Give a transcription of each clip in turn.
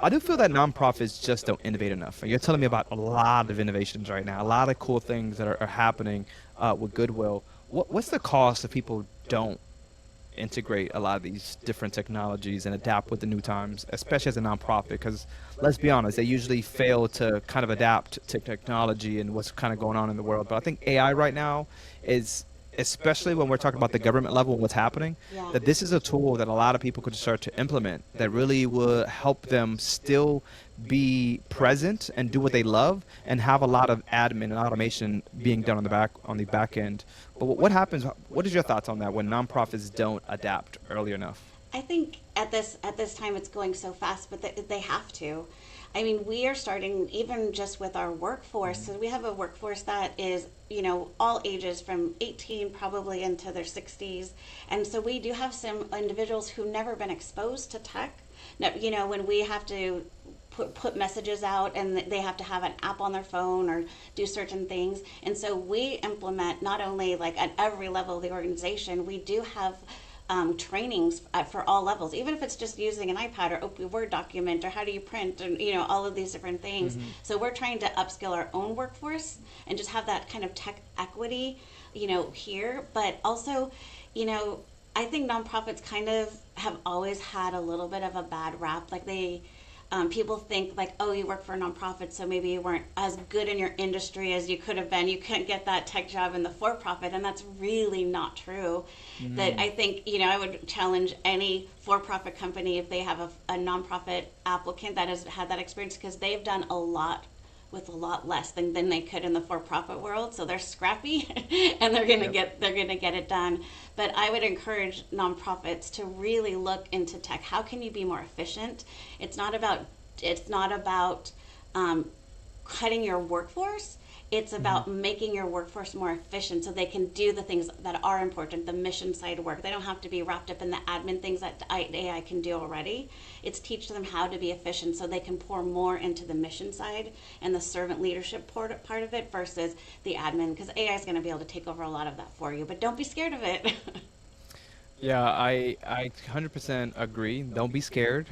I do feel that nonprofits just don't innovate enough. And you're telling me about a lot of innovations right now, a lot of cool things that are happening with Goodwill. What's the cost if people don't integrate a lot of these different technologies and adapt with the new times, especially as a nonprofit? Because let's be honest, they usually fail to kind of adapt to technology and what's kind of going on in the world. But I think AI right now is, especially when we're talking about the government level and what's happening, Yeah. that this is a tool that a lot of people could start to implement that really will help them still be present and do what they love and have a lot of admin and automation being done on the back end. But what happens, what is your thoughts on that when nonprofits don't adapt early enough? I think at this time it's going so fast, but they have to. I mean, we are starting even just with our workforce. So we have a workforce that is, all ages from 18 probably into their 60s. And so we do have some individuals who've never been exposed to tech. No, when we have to put messages out and they have to have an app on their phone or do certain things. And so we implement not only like at every level of the organization, we do have trainings for all levels, even if it's just using an iPad or open Word document or how do you print and all of these different things. So we're trying to upskill our own workforce and just have that kind of tech equity, here. But also, I think nonprofits kind of have always had a little bit of a bad rap. Like people think like, oh, you work for a nonprofit, so maybe you weren't as good in your industry as you could have been. You couldn't get that tech job in the for-profit, and that's really not true. That I think, I would challenge any for-profit company if they have a nonprofit applicant that has had that experience, because they've done a lot with a lot less than they could in the for-profit world. So they're scrappy and they're gonna get it done. But I would encourage nonprofits to really look into tech. How can you be more efficient? It's not about cutting your workforce. It's about making your workforce more efficient so they can do the things that are important, the mission side work. They don't have to be wrapped up in the admin things that AI can do already. It's teach them how to be efficient so they can pour more into the mission side and the servant leadership part of it versus the admin, because AI is going to be able to take over a lot of that for you. But don't be scared of it. Yeah, I 100% agree. Don't be scared.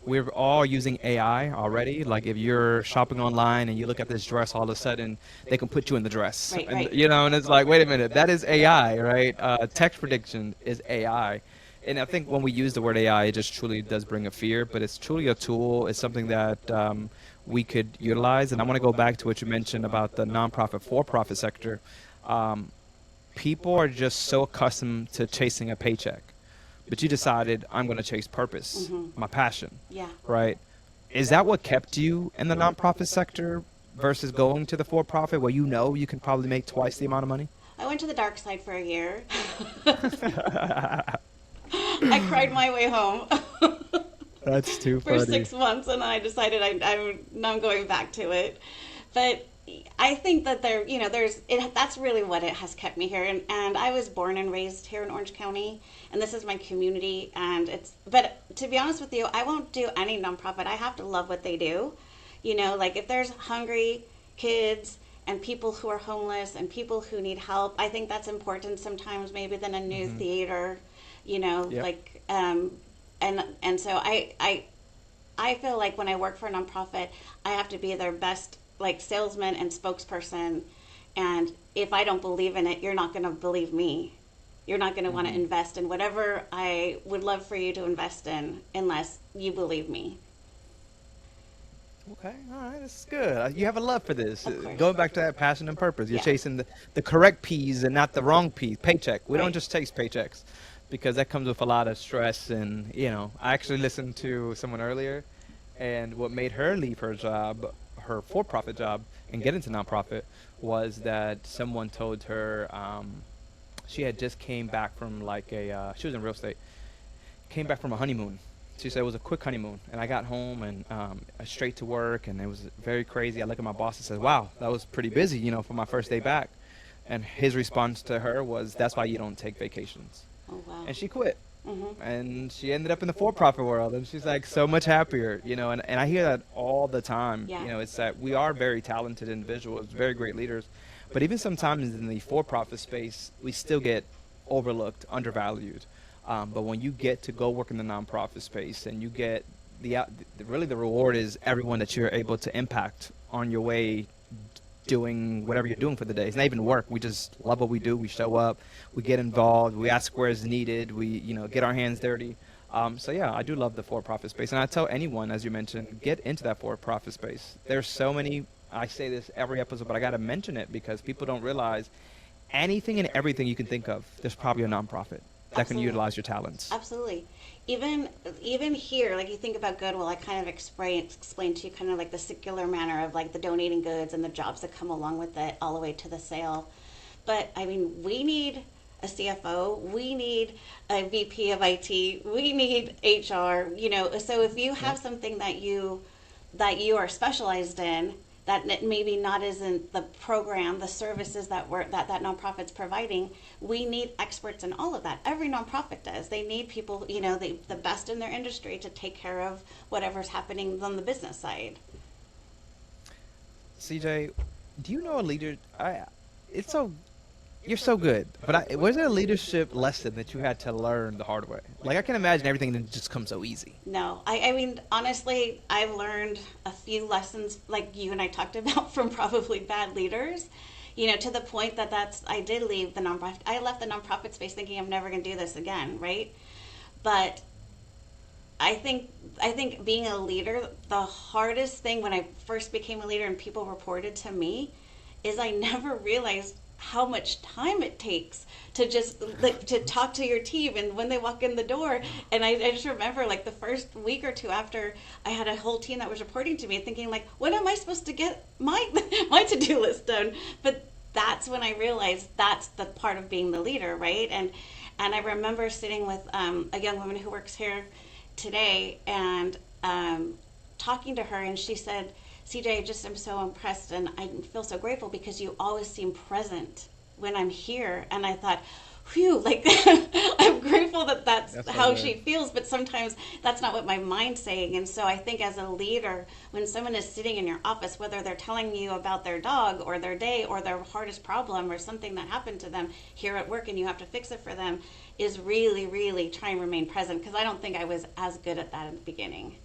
We're all using AI already. Like if you're shopping online and you look at this dress, all of a sudden they can put you in the dress, Right, and right. and it's like, wait a minute, that is AI, right? Text prediction is AI, and I think when we use the word AI, it just truly does bring a fear, but it's truly a tool. It's something that we could utilize, and I want to go back to what you mentioned about the nonprofit, for-profit sector. Um, People are just so accustomed to chasing a paycheck, but you decided I'm going to chase purpose, my passion, Yeah. right? Is that what kept you in the nonprofit sector versus going to the for-profit where you can probably make twice the amount of money? I went to the dark side for a year. I cried my way home. That's too For funny. 6 months, and I decided I'm going back to it. But I think that that's really what it has kept me here. And I was born and raised here in Orange County, and this is my community. But to be honest with you, I won't do any nonprofit. I have to love what they do. Like if there's hungry kids and people who are homeless and people who need help, I think that's important sometimes maybe than a new theater, Yep. like, and so I feel like when I work for a nonprofit, I have to be their best like salesman and spokesperson. And if I don't believe in it, you're not going to believe me. You're not going to want to invest in whatever I would love for you to invest in unless you believe me. Okay, all right, this is good. You have a love for this. Of course. Going back to that passion and purpose, you're Yeah. chasing the correct P's and not the wrong P's. Paycheck. We don't Right. just chase paychecks because that comes with a lot of stress. And, I actually listened to someone earlier, and what made her leave her job, her for profit job, and get into nonprofit was that someone told her she had just came back from like she was in real estate, came back from a honeymoon. She said it was a quick honeymoon, and I got home and straight to work, and it was very crazy. I look at my boss and said, "Wow, that was pretty busy, for my first day back." And his response to her was, "That's why you don't take vacations." Oh wow. And she quit, Hmm. and she ended up in the for-profit world, and she's like so much happier, And I hear that all the time. Yeah. It's that we are very talented individuals, very great leaders, but even sometimes in the for-profit space, we still get overlooked, undervalued. But when you get to go work in the nonprofit space and you get really the reward is everyone that you're able to impact on your way doing whatever you're doing for the day. It's not even work. We just love what we do. We show up, we get involved, we ask where is needed, we get our hands dirty. So yeah, I do love the for-profit space, and I tell anyone, as you mentioned, get into that for-profit space. There's so many. I say this every episode, but I got to mention it because people don't realize anything and everything you can think of. There's probably a nonprofit that can Absolutely. utilize your talents. Absolutely. Even here, like you think about Goodwill, I kind of explained to you kind of like the secular manner of like the donating goods and the jobs that come along with it all the way to the sale. But I mean, we need a CFO, we need a VP of IT, we need HR, so if you have something that you are specialized in, that maybe not isn't the program, the services that that nonprofit's providing, we need experts in all of that. Every nonprofit does. They need people, the best in their industry to take care of whatever's happening on the business side. CJ, do you know a leader? It's so You're so good, but was there a leadership lesson that you had to learn the hard way? Like I can imagine everything didn't just come so easy. No, I mean, honestly, I've learned a few lessons like you and I talked about from probably bad leaders, to the point that I did leave the nonprofit. I left the nonprofit space thinking I'm never going to do this again, right? But I think being a leader, the hardest thing when I first became a leader and people reported to me is I never realized how much time it takes to just to talk to your team and when they walk in the door. And I just remember like the first week or two after I had a whole team that was reporting to me thinking like, when am I supposed to get my to-do list done? But that's when I realized that's the part of being the leader, right? And I remember sitting with a young woman who works here today and talking to her, and she said, CJ, I'm so impressed and I feel so grateful because you always seem present when I'm here. And I thought, whew, like I'm grateful that that's how she feels, but sometimes that's not what my mind's saying. And so I think as a leader, when someone is sitting in your office, whether they're telling you about their dog or their day or their hardest problem or something that happened to them here at work and you have to fix it for them, is really, really try and remain present, because I don't think I was as good at that in the beginning.